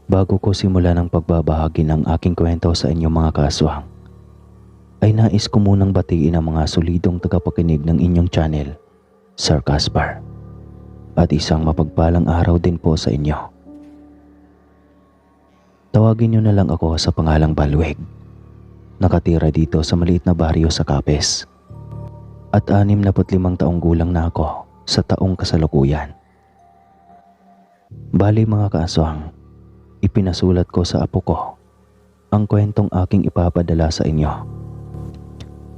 Bago ko simulan ang pagbabahagi ng aking kwento sa inyong mga kaaswang, ay nais ko munang batiin ang mga solidong tagapakinig ng inyong channel, Sir Caspar. At isang mapagpalang araw din po sa inyo. Tawagin niyo na lang ako sa pangalang Balweg. Nakatira dito sa maliit na baryo sa Capiz. At 65 taong gulang na ako sa taong kasalukuyan. Bali mga kaaswang, ipinasulat ko sa apo ko ang kwentong aking ipapadala sa inyo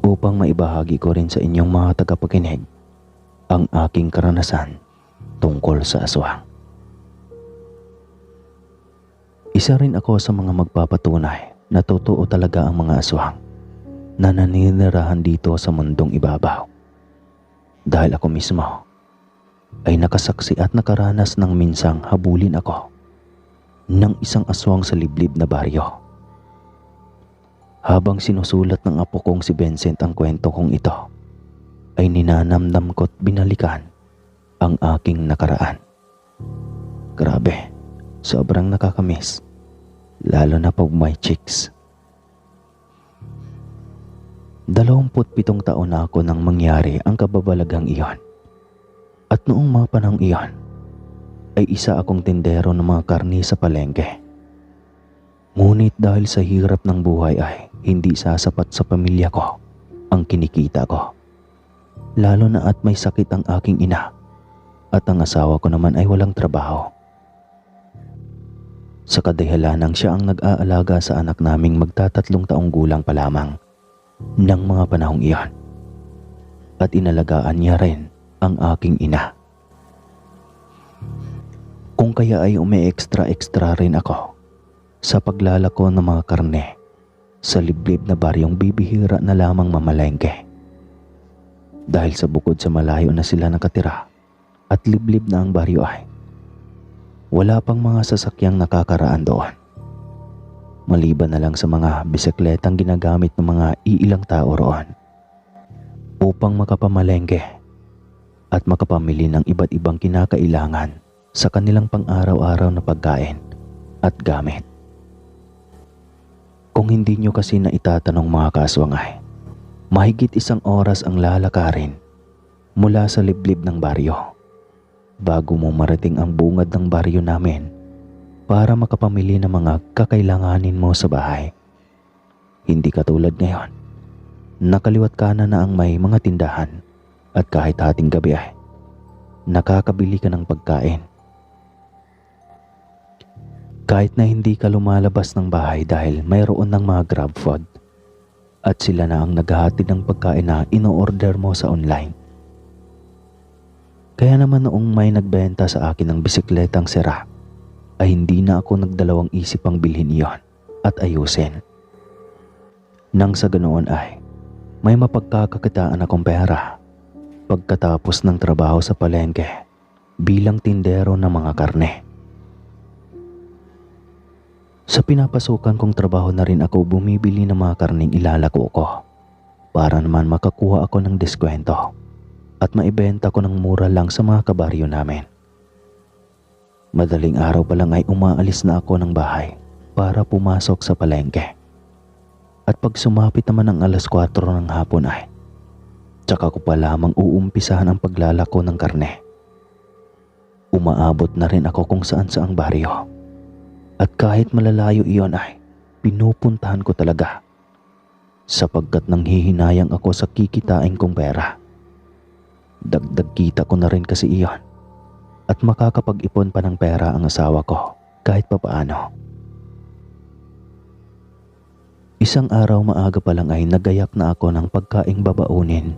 upang maibahagi ko rin sa inyong mga tagapakinig ang aking karanasan tungkol sa aswang. Isa rin ako sa mga magpapatunay na totoo talaga ang mga aswang na naninirahan dito sa mundong ibabaw. Dahil ako mismo ay nakasaksi at nakaranas ng minsang habulin ako ng isang aswang sa liblib na baryo. Habang sinusulat ng apo kong si Vincent ang kwento kong ito, ay ninanamdam ko't binalikan ang aking nakaraan. Grabe, sobrang nakakamiss, lalo na pag may chicks. 27 taon na ako nang mangyari ang kababalaghang iyon. At noong mga panahong iyon, ay isa akong tindero ng mga karni sa palengke. Ngunit dahil sa hirap ng buhay ay hindi sasapat sa pamilya ko ang kinikita ko. Lalo na at may sakit ang aking ina at ang asawa ko naman ay walang trabaho. Sa kadahilanang siya ang nag-aalaga sa anak naming magtatatlong taong gulang pa lamang ng mga panahong iyon. At inalagaan niya rin ang aking ina. Kung kaya ay umi-extra rin ako sa paglalako ng mga karne sa liblib na baryong bibihira na lamang mamalengke. Dahil sa bukod sa malayo na sila nakatira at liblib na ang baryo ay wala pang mga sasakyang nakakaraan doon. Maliban na lang sa mga bisikletang ginagamit ng mga iilang tao roon upang makapamalengke at makapamili ng iba't ibang kinakailangan sa kanilang pang-araw-araw na pagkain at gamit. Kung hindi nyo kasi na itatanong mga kaaswang ay, mahigit 1 oras ang lalakarin mula sa liblib ng baryo bago mo marating ang bungad ng baryo namin para makapamili ng mga kakailanganin mo sa bahay. Hindi katulad ngayon, nakaliwat kanan na ang may mga tindahan at kahit hating gabi ay nakakabili ka ng pagkain. Kahit na hindi ka lumalabas ng bahay dahil mayroon ng mga grab food at sila na ang naghahatid ng pagkain na ino-order mo sa online. Kaya naman noong may nagbenta sa akin ng bisikletang sira, ay hindi na ako nagdalawang isip ang bilhin iyon at ayusin. Nang sa ganoon ay may mapagkakakitaan akong pera pagkatapos ng trabaho sa palengke bilang tindero ng mga karne. Sa pinapasukan kong trabaho na rin ako bumibili ng mga karning ilalako ko para naman makakuha ako ng diskwento at maibenta ko ng mura lang sa mga kabaryo namin. Madaling araw pa lang ay umaalis na ako ng bahay para pumasok sa palengke. At pag sumapit naman ang 4:00 ng hapon ay tsaka ko pa lamang uumpisahan ang paglalako ng karne. Umaabot na rin ako kung saan-saang baryo. At kahit malalayo iyon ay pinupuntahan ko talaga sapagkat nanghihinayang ako sa kikitain kong pera. Dagdag kita ko na rin kasi iyon at makakapag-ipon pa ng pera ang asawa ko kahit papaano. Isang araw maaga pa lang ay nagayak na ako ng pagkaing babaunin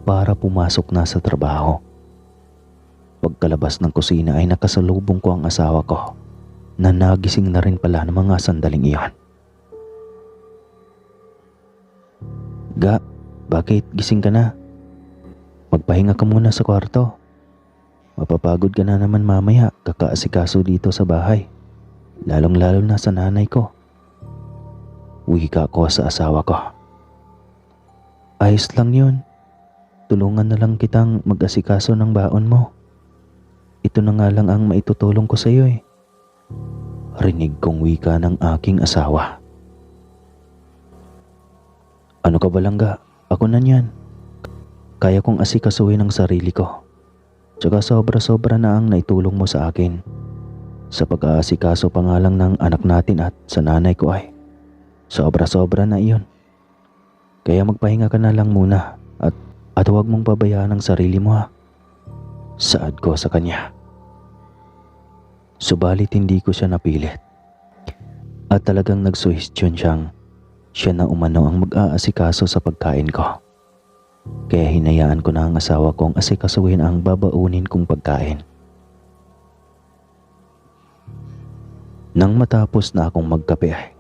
para pumasok na sa trabaho. Pagkalabas ng kusina ay nakasalubong ko ang asawa ko na nagising na rin pala ng mga sandaling iyon. Ga, bakit gising ka na? Magpahinga ka muna sa kwarto. Mapapagod ka na naman mamaya kakaasikaso dito sa bahay. Lalong-lalo na sa nanay ko. Wika ko sa asawa ko. Ayos lang yun. Tulungan na lang kitang mag-asikaso ng baon mo. Ito na nga lang ang maitutulong ko sa iyo eh. Rinig kong wika ng aking asawa. Ano ka ba langga? Ako na niyan. Kaya kong asikasuhin ang sarili ko. Tsaka sobra-sobra na ang naitulong mo sa akin. Sa pag-aasikaso pa nga lang ng anak natin at sa nanay ko ay sobra-sobra na iyon. Kaya magpahinga ka na lang muna at huwag mong pabayaan ang sarili mo ha. Saad ko sa kanya. Subalit hindi ko siya napilit. At talagang nagsuhestyon siya na umano ang mag-aasikaso sa pagkain ko. Kaya hinayaan ko na ang asawa kong asikasuhin ang babaunin kong pagkain. Nang matapos na akong magkape ay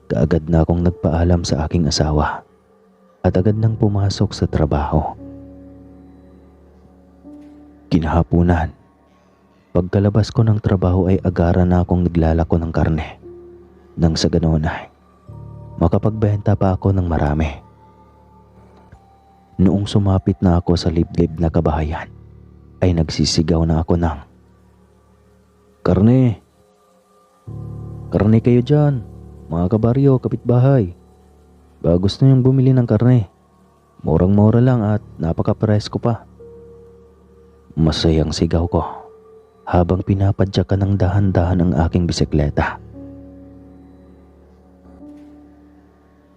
kaagad na akong nagpaalam sa aking asawa at agad nang pumasok sa trabaho. Kinahapunan, pagkalabas ko ng trabaho ay agara na akong naglalako ng karne. Nang sa ganoon ay makapagbenta pa ako ng marami. Noong sumapit na ako sa liblib na kabahayan, ay nagsisigaw na ako ng, "Karne! Karne kayo dyan, mga kabaryo, kapitbahay. Baka gusto niyong bumili ng karne. Murang-mura lang at napaka-presko pa." Masayang sigaw ko habang pinapadyakan ng dahan-dahan ang aking bisikleta.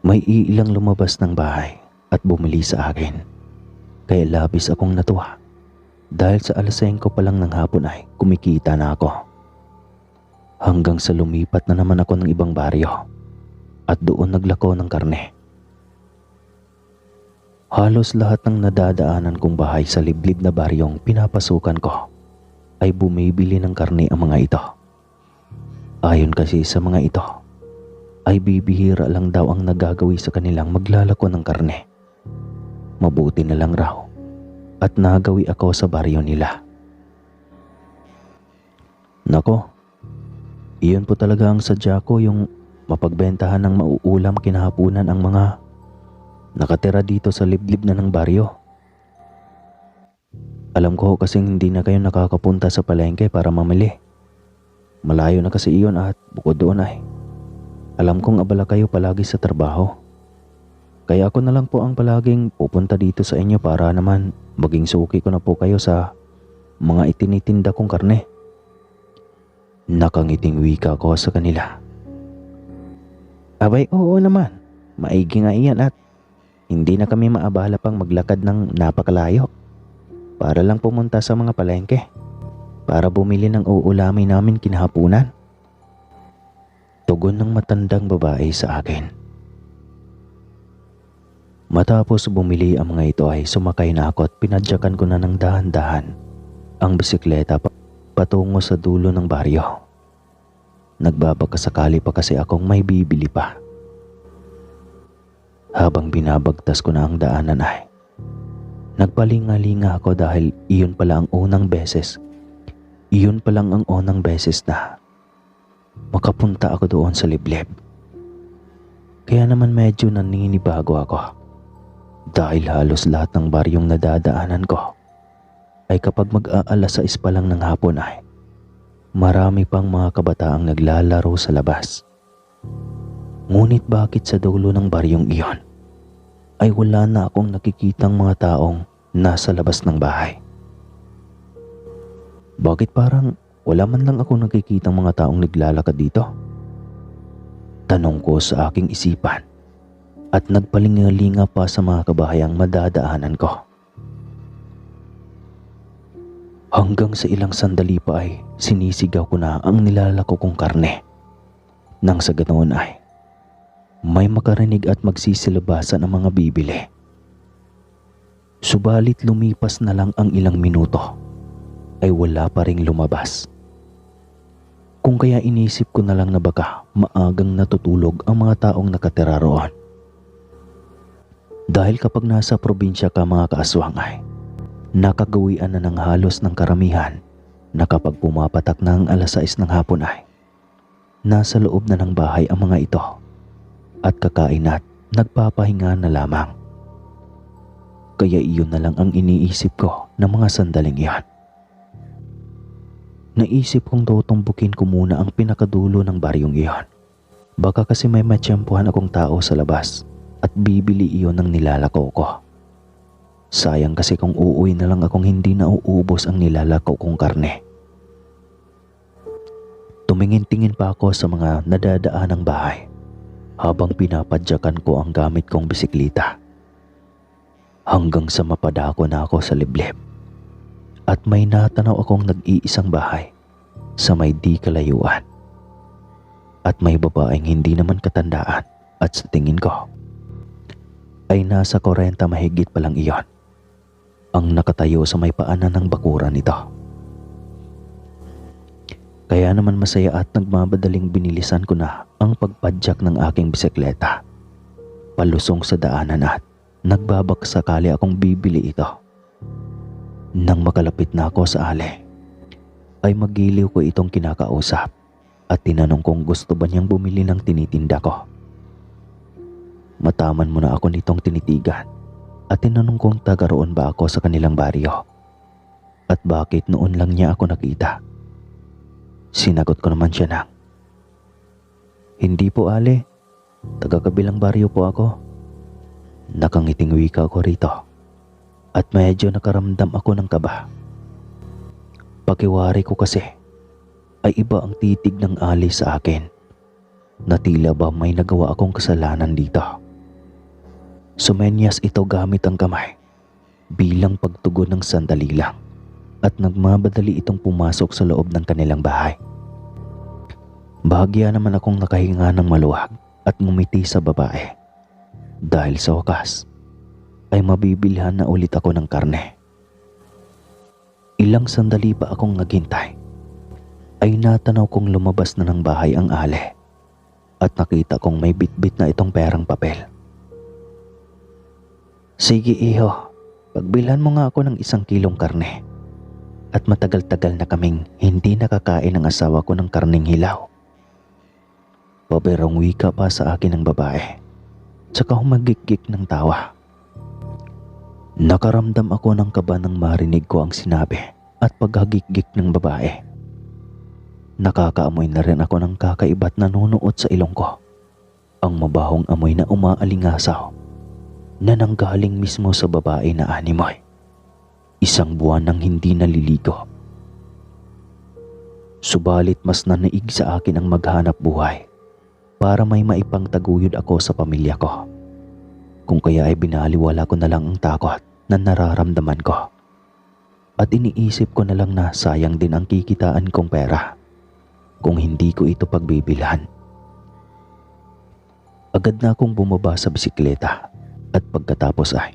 May iilang lumabas ng bahay at bumili sa akin. Kaya labis akong natuwa dahil sa 5:00 pa lang ng hapon ay kumikita na ako. Hanggang sa lumipat na naman ako ng ibang baryo at doon naglako ng karne. Halos lahat ng nadadaanan kong bahay sa liblib na baryong pinapasukan ko ay bumibili ng karne ang mga ito. Ayon kasi sa mga ito, ay bibihira lang daw ang nagagawi sa kanilang maglalako ng karne. Mabuti na lang raw at nagawi ako sa baryo nila. Nako, iyon po talaga ang sadya ko, yung mapagbentahan ng mauulam kinahapunan ang mga nakatira dito sa liblib na ng baryo. Alam ko kasing hindi na kayo nakakapunta sa palengke para mamili. Malayo na kasi iyon at bukod doon ay alam kong abala kayo palagi sa trabaho. Kaya ako na lang po ang palaging pupunta dito sa inyo para naman maging suki ko na po kayo sa mga itinitinda kong karne. Nakangiting wika ko sa kanila. Abay, oo naman. Maigi nga iyan at hindi na kami maabala pang maglakad ng napakalayo para lang pumunta sa mga palengke para bumili ng uulamin namin kinahapunan. Tugon ng matandang babae sa akin. Matapos bumili ang mga ito ay sumakay na ako at pinadyakan ko na ng dahan-dahan ang bisikleta patungo sa dulo ng baryo. Nagbabakasakali pa kasi akong may bibili pa. Habang binabagtas ko na ang daanan ay nagpalinga-linga ako dahil iyon pala ang unang beses. Iyon palang ang unang beses na makapunta ako doon sa liblib. Kaya naman medyo naninibago ako dahil halos lahat ng baryong nadadaanan ko ay kapag mag-aalas 6 pa lang ng hapon ay marami pang mga kabataang naglalaro sa labas. Ngunit bakit sa dulo ng baryong iyon ay wala na akong nakikitang mga taong nasa labas ng bahay? Bakit parang wala man lang akong nakikitang mga taong naglalakad dito? Tanong ko sa aking isipan at nagpalingalinga pa sa mga kabahayang madadaanan ko. Hanggang sa ilang sandali pa ay sinisigaw ko na ang nilalako kong karne. Nang sa ganoon ay may makarinig at magsisilabasan ang mga bibili. Subalit lumipas na lang ang ilang minuto ay wala pa ring lumabas. Kung kaya inisip ko na lang na baka maagang natutulog ang mga taong nakatira roon. Dahil kapag nasa probinsya ka mga kaaswang ay nakagawian na ng halos ng karamihan na kapag pumapatak na ang 6:00 ng hapon ay nasa loob na ng bahay ang mga ito at kakain at nagpapahinga na lamang. Kaya iyon na lang ang iniisip ko ng mga sandaling iyon. Naisip kong tutumbukin ko muna ang pinakadulo ng baryong iyon. Baka kasi may matsyempuhan akong tao sa labas at bibili iyon ng nilalakaw ko. Sayang kasi kung uuwi na lang akong hindi nauubos ang nilalakaw kong karne. Tumingin-tingin pa ako sa mga nadadaanang bahay habang pinapadyakan ko ang gamit kong bisikleta. Hanggang sa mapadako na ako sa liblib at may natanaw akong nag-iisang bahay sa may di kalayuan. At may babaeng hindi naman katandaan at sa tingin ko ay nasa 40 mahigit pa lang iyon ang nakatayo sa may paanan ng bakuran nito. Kaya naman masaya at nagmamadaling binilisan ko na ang pagpadyak ng aking bisikleta palusong sa daanan at nagbabakasakali akong bibili ito. Nang makalapit na ako sa ali, ay magiliw ko itong kinakausap at tinanong kung gusto ba niyang bumili ng tinitinda ko. Mataman mo na ako nitong tinitigan at tinanong kung taga roon ba ako sa kanilang baryo at bakit noon lang niya ako nakita. Sinagot ko naman siya ng, "Hindi po ale, taga kabilang baryo po ako." Nakangiting wika ko rito at medyo nakaramdam ako ng kaba. Pakiwari ko kasi ay iba ang titig ng ali sa akin na tila ba may nagawa akong kasalanan dito. Sumenyas ito gamit ang kamay bilang pagtugon ng sandali lang at nagmabadali itong pumasok sa loob ng kanilang bahay. Bahagya naman akong nakahinga ng maluwag at ngumiti sa babae dahil sa wakas ay mabibilhan na ulit ako ng karne. Ilang sandali pa akong naghintay ay natanaw kong lumabas na ng bahay ang ale at nakita kong may bitbit na itong perang papel. "Sige iho, pagbilhan mo nga ako ng 1 kilong karne at matagal-tagal na kaming hindi nakakain ng asawa ko ng karneng hilaw." Paberong wika pa sa akin ng babae, tsaka humagikik ng tawa. Nakaramdam ako ng kaba nang marinig ko ang sinabi at paghagikik ng babae. Nakakaamoy na rin ako ng kakaiba't nanunuot sa ilong ko. Ang mabahong amoy na umaalingasaw na nanggaling mismo sa babae na animoy. 1 buwan nang hindi naliligo. Subalit mas nanaig sa akin ang maghanap buhay para may maipangtaguyod ako sa pamilya ko. Kung kaya ay binaliwala ko na lang ang takot na nararamdaman ko. At iniisip ko na lang na sayang din ang kikitaan kong pera kung hindi ko ito pagbibilhan. Agad na akong bumaba sa bisikleta at pagkatapos ay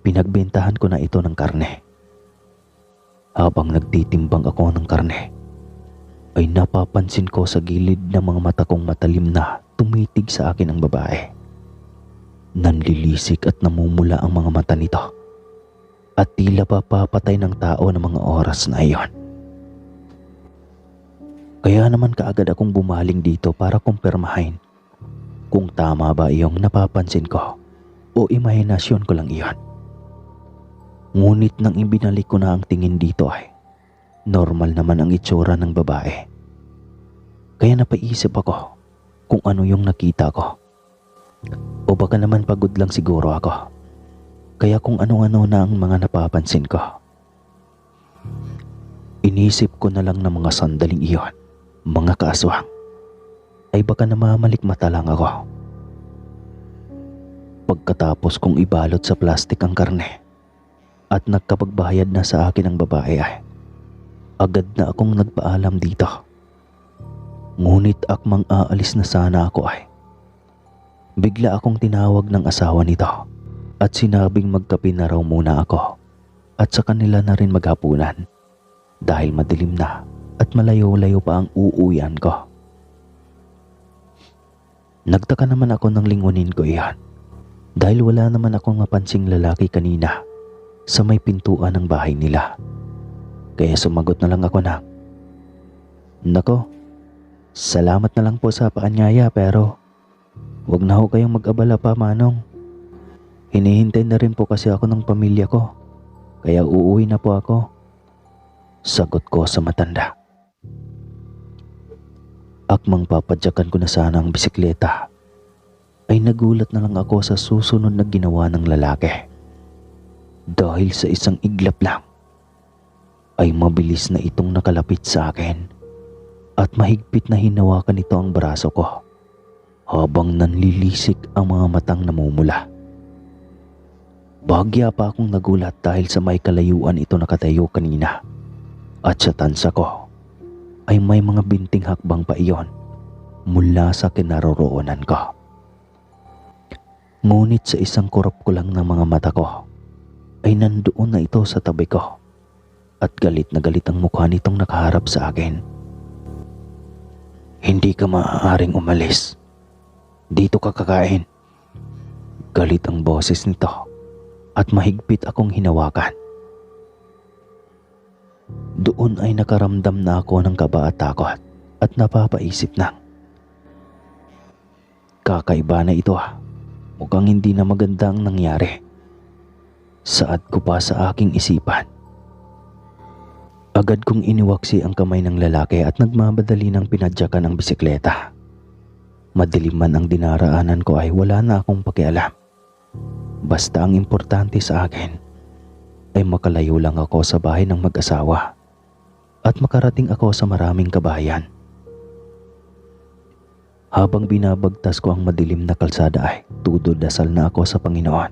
pinagbentahan ko na ito ng karne. Habang nagtitimbang ako ng karne, ay napapansin ko sa gilid ng mga mata kong matalim na tumitig sa akin ang babae. Nanlilisik at namumula ang mga mata nito at tila pa papatay ng tao ng mga oras na iyon. Kaya naman kaagad akong bumaling dito para kumpirmahin kung tama ba iyong napapansin ko o imahinasyon ko lang iyon. Ngunit nang ibinalik ko na ang tingin dito ay normal naman ang itsura ng babae. Kaya napaisip ako kung ano yung nakita ko. O baka naman pagod lang siguro ako. Kaya kung ano-ano na ang mga napapansin ko. Inisip ko na lang ng mga sandaling iyon, mga kaaswang, ay baka namamalikmata lang ako. Pagkatapos kong ibalot sa plastik ang karne at nagkapagbayad na sa akin ang babae ay agad na akong nagpaalam dito. Ngunit akmang aalis na sana ako ay bigla akong tinawag ng asawa nito at sinabing magkape na raw muna ako at sa kanila na rin maghapunan dahil madilim na at malayo-layo pa ang uuwian ko. Nagtaka naman ako nang lingunin ko iyan dahil wala naman akong mapansing lalaki kanina sa may pintuan ng bahay nila. Kaya sumagot na lang ako na, "Nako, salamat na lang po sa paanyaya pero wag na ho kayong mag-abala pa, Manong. Hinihintay na rin po kasi ako ng pamilya ko, kaya uuwi na po ako." Sagot ko sa matanda. Akmang papadyakan ko na sana ang bisikleta, ay nagulat na lang ako sa susunod na ginawa ng lalaki. Dahil sa isang iglap lang, ay mabilis na itong nakalapit sa akin at mahigpit na hinawakan nito ang braso ko habang nanlilisik ang mga matang namumula. Bahagya pa akong nagulat dahil sa may kalayuan ito nakatayo kanina at sa tansa ko ay may mga binting hakbang pa iyon mula sa kinaroroonan ko. Ngunit sa isang kurap ko lang ng mga mata ko ay nandoon na ito sa tabi ko at galit na galit ang mukha nitong nakaharap sa akin. Hindi ka maaaring umalis. Dito ka kakain. Galit ang boses nito at mahigpit akong hinawakan. Doon ay nakaramdam na ako ng kaba at takot at napapaisip ng, kakaiba na ito ah. Mukhang hindi na maganda ang nangyari. Saad ko pa sa aking isipan. Agad kong iniwaksi ang kamay ng lalaki at nagmamadali ng pinadyakan ang bisikleta. Madilim man ang dinaraanan ko ay wala na akong pakialam. Basta ang importante sa akin ay makalayo lang ako sa bahay ng mag-asawa at makarating ako sa maraming kabahayan. Habang binabagtas ko ang madilim na kalsada ay tudod-dasal na ako sa Panginoon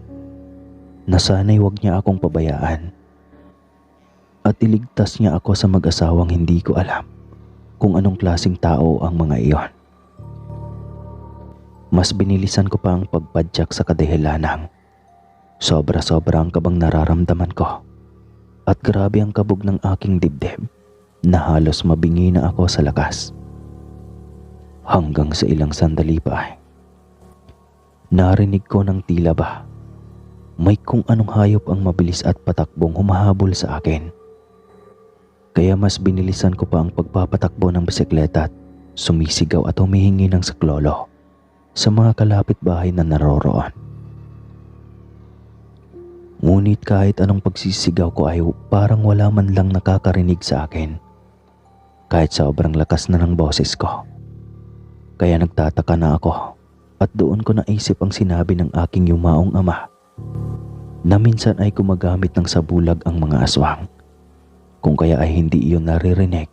na sana'y huwag niya akong pabayaan at iligtas niya ako sa mag-asawang hindi ko alam kung anong klaseng tao ang mga iyon. Mas binilisan ko pa ang pagpadyak sa kadahilanang sobra-sobra ang kabang nararamdaman ko at grabe ang kabog ng aking dibdib na halos mabingi na ako sa lakas. Hanggang sa ilang sandali pa ay narinig ko ng tila ba may kung anong hayop ang mabilis at patakbong humahabol sa akin. Kaya mas binilisan ko pa ang pagpapatakbo ng bisikleta at sumisigaw at humihingi ng saklolo sa mga kalapit bahay na naroroon. Ngunit kahit anong pagsisigaw ko ay parang wala man lang nakakarinig sa akin kahit sobrang lakas na ng boses ko. Kaya nagtataka na ako at doon ko naisip ang sinabi ng aking yumaong ama na minsan ay gumagamit ng sabulag ang mga aswang, kung kaya ay hindi iyon naririnig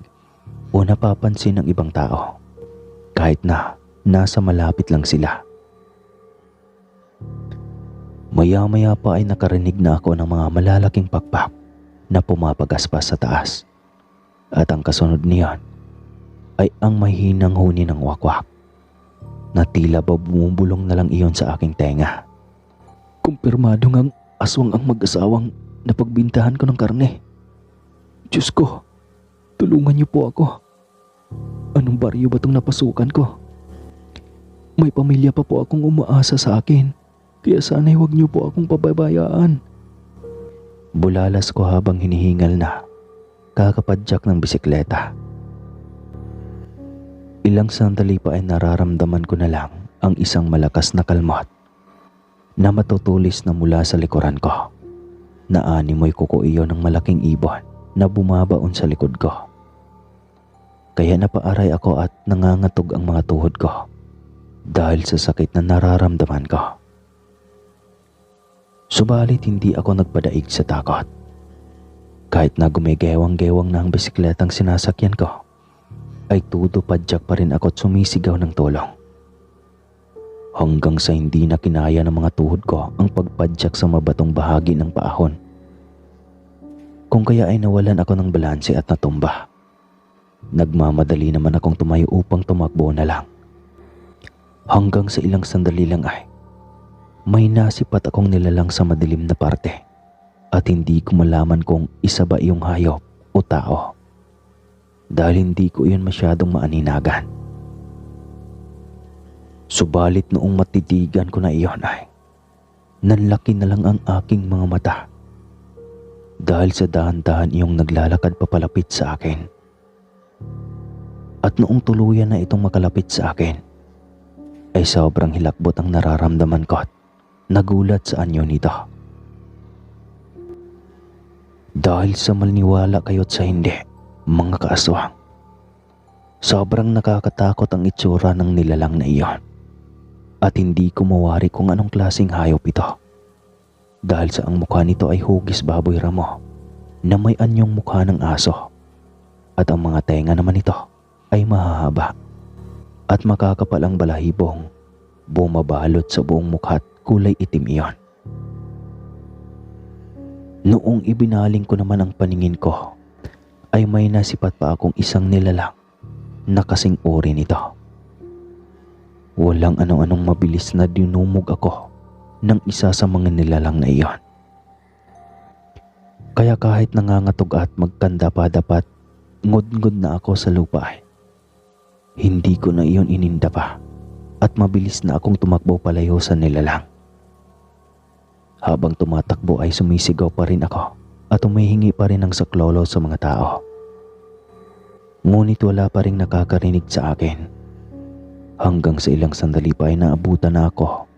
o napapansin ng ibang tao kahit na nasa malapit lang sila. Maya-maya pa ay nakarinig na ako ng mga malalaking pakpak na pumapagaspas sa taas at ang kasunod niyan ay ang mahinang huni ng wakwak na tila ba bumubulong na lang iyon sa aking tenga. Kumpirmado ngang aswang ang mag-asawang napagbintahan ko ng karne. Diyos ko, tulungan niyo po ako. Anong baryo ba itong napasukan ko? May pamilya pa po akong umaasa sa akin, kaya sana'y huwag niyo po akong pababayaan. Bulalas ko habang hinihingal na kakapadyak ng bisikleta. Ilang sandali pa ay nararamdaman ko na lang ang isang malakas na kalmot na matutulis na mula sa likuran ko. Naanimoy kuko iyon ng malaking ibon na bumabaon sa likod ko. Kaya napaaray ako at nangangatog ang mga tuhod ko dahil sa sakit na nararamdaman ko. Subalit hindi ako nagpadaig sa takot. Kahit na gumigewang-gewang na ang bisikletang sinasakyan ko, ay tudo-padyak pa rin ako at sumisigaw ng tulong. Hanggang sa hindi na kinaya ng mga tuhod ko ang pagpadyak sa mabatong bahagi ng paahon. Kung kaya ay nawalan ako ng balanse at natumba. Nagmamadali naman akong tumayo upang tumakbo na lang. Hanggang sa ilang sandali lang ay may nasipat akong nilalang sa madilim na parte at hindi ko malaman kung isa ba iyong hayop o tao. Dahil hindi ko iyon masyadong maaninagan. Subalit noong matitigan ko na iyon ay nanlaki na lang ang aking mga mata dahil sa dahan-dahan iyong naglalakad papalapit sa akin. At noong tuluyan na itong makalapit sa akin ay sobrang hilakbot ang nararamdaman ko at nagulat sa anyo nito. Dahil sa maliniwala kayo't sa hindi Mga kaaswang, sobrang nakakatakot ang itsura ng nilalang na iyon at hindi ko mawari kung anong klaseng hayop ito. Dahil sa ang mukha nito ay hugis baboy ramo na may anyong mukha ng aso at ang mga tenga naman nito ay mahahaba at makakapal ang balahibong bumabalot sa buong mukha at kulay itim iyon. Noong ibinaling ko naman ang paningin ko ay may nasipat pa akong isang nilalang na kasing uri nito. Walang anong-anong mabilis na dinumog ako ng isa sa mga nilalang na iyon. Kaya kahit nangangatog at magkanda pa dapat ngud-ngud na ako sa lupa ay hindi ko na iyon ininda pa at mabilis na akong tumakbo palayo sa nilalang. Habang tumatakbo ay sumisigaw pa rin ako at humihingi pa rin ng saklolo sa mga tao. Ngunit wala pa rin nakakarinig sa akin. Hanggang sa ilang sandali pa ay naabutan na ako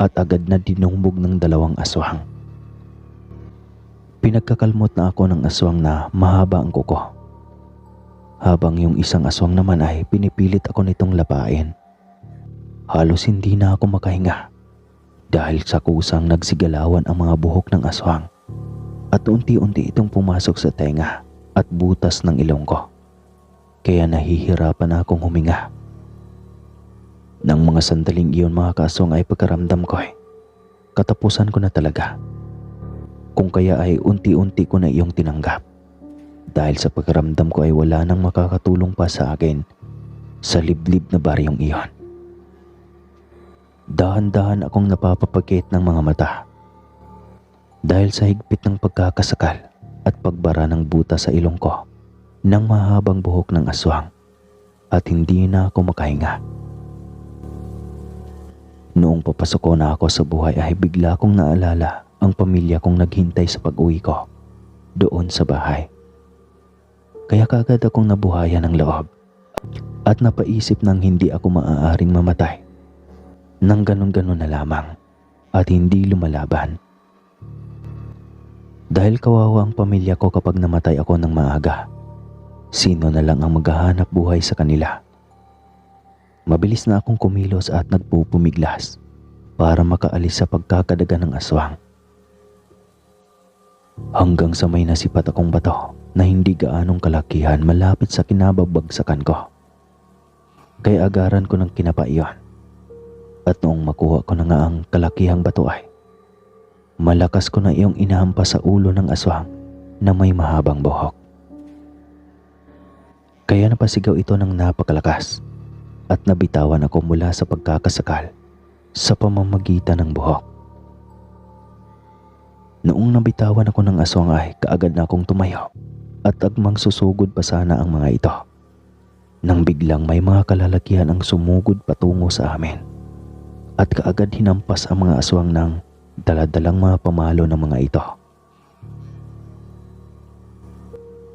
at agad na dinumog ng dalawang aswang. Pinagkakalmot na ako ng aswang na mahaba ang kuko. Habang yung isang aswang naman ay pinipilit ako nitong lapain. Halos hindi na ako makahinga dahil sa kusang nagsigalawan ang mga buhok ng aswang at unti-unti itong pumasok sa tenga at butas ng ilong ko. Kaya nahihirapan na akong huminga. Nang mga sandaling iyon mga kaaswang ay pagkaramdam ko ay katapusan ko na talaga. Kung kaya ay unti-unti ko na iyong tinanggap. Dahil sa pagkaramdam ko ay wala nang makakatulong pa sa akin sa liblib na baryong iyon. Dahan-dahan akong napapapagit ng mga mata. Dahil sa higpit ng pagkakasakal at pagbara ng buta sa ilong ko ng mahabang buhok ng aswang at hindi na ako makahinga. Noong papasok ko na ako sa buhay ay bigla kong naalala ang pamilya kong naghintay sa pag-uwi ko doon sa bahay. Kaya kaagad akong nabuhayan ng loob at napaisip nang hindi ako maaaring mamatay nang ganon-ganon na lamang at hindi lumalaban. Dahil kawawa ang pamilya ko kapag namatay ako ng maaga, sino na lang ang maghahanap buhay sa kanila? Mabilis na akong kumilos at nagpupumiglas para makaalis sa pagkakadaga ng aswang. Hanggang sa may nasipat akong bato na hindi gaanong kalakihan malapit sa kinababagsakan ko. Kaya agaran ko ng kinapa iyon. At noong makuha ko na nga ang kalakihang bato ay malakas ko na iyong inahampas sa ulo ng aswang na may mahabang buhok. Kaya napasigaw ito ng napakalakas at nabitawan ako mula sa pagkakasakal sa pamamagitan ng buhok. Noong nabitawan ako ng aswang ay kaagad na akong tumayo at agmang susugod pa sana ang mga ito. Nang biglang may mga kalalakihan ang sumugod patungo sa amin at kaagad hinampas ang mga aswang ng daladalang mga pamalo ng mga ito.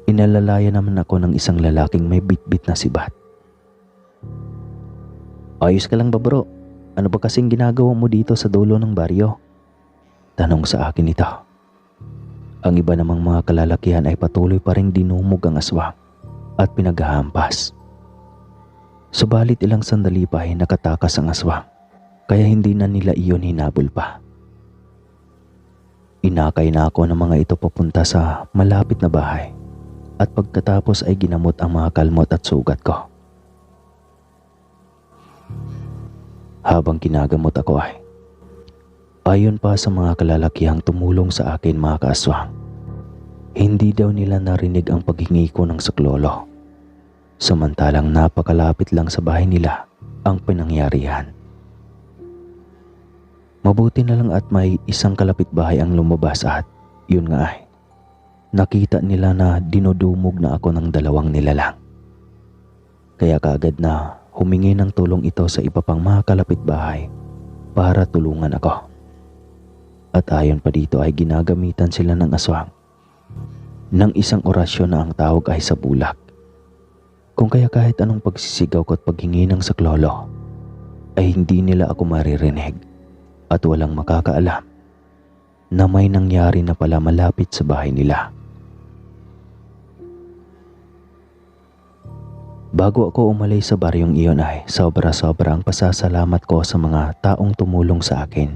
Inalalaya naman ako ng isang lalaking may bitbit na sibat. "Ayos ka lang ba bro? Ano ba kasing ginagawa mo dito sa dulo ng baryo?" Tanong sa akin ito. Ang iba namang mga kalalakihan ay patuloy pa ring dinumog ang aswang at pinaghahampas. Subalit ilang sandali pa ay nakatakas ang aswang kaya hindi na nila iyon hinabol pa. Inakay na ako ng mga ito papunta sa malapit na bahay at pagkatapos ay ginamot ang mga kalmot at sugat ko. Habang ginagamot ako ay ayon pa sa mga kalalakihang tumulong sa akin mga kaaswang, hindi daw nila narinig ang paghingi ko ng saklolo. Samantalang napakalapit lang sa bahay nila ang pinangyarihan. Mabuti na lang at may isang kalapitbahay ang lumabas at yun nga ay nakita nila na dinudumog na ako ng dalawang nilalang. Kaya kaagad na humingi ng tulong ito sa iba pang mga kalapitbahay para tulungan ako. At ayon pa dito ay ginagamitan sila ng aswang ng isang orasyon na ang tawag ay sa bulak. Kung kaya kahit anong pagsisigaw ko at paghingi ng saklolo ay hindi nila ako maririnig at walang makakaalam na may nangyari na pala malapit sa bahay nila. Bago ako umalis sa baryong iyon ay sobra-sobra ang pasasalamat ko sa mga taong tumulong sa akin.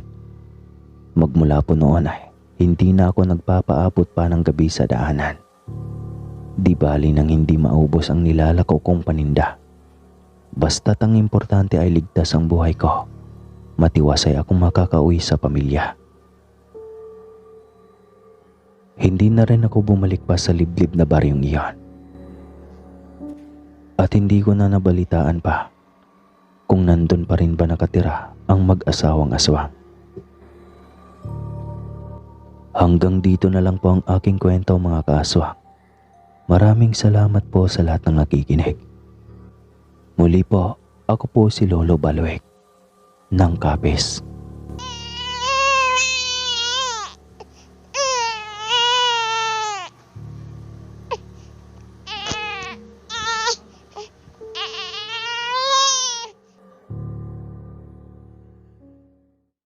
Magmula po noon ay hindi na ako nagpapaabot pa ng gabi sa daanan. Di bali nang hindi maubos ang nilalakaw kong paninda. Basta't ang importante ay ligtas ang buhay ko. Matiwasay akong makakauwi sa pamilya. Hindi na rin ako bumalik pa sa liblib na baryong iyon. At hindi ko na nabalitaan pa kung nandun pa rin ba nakatira ang mag-asawang aswang. Hanggang dito na lang po ang aking kwento mga kaaswang. Maraming salamat po sa lahat ng nakikinig. Muli po, ako po si Lolo Baluek ng Kapis.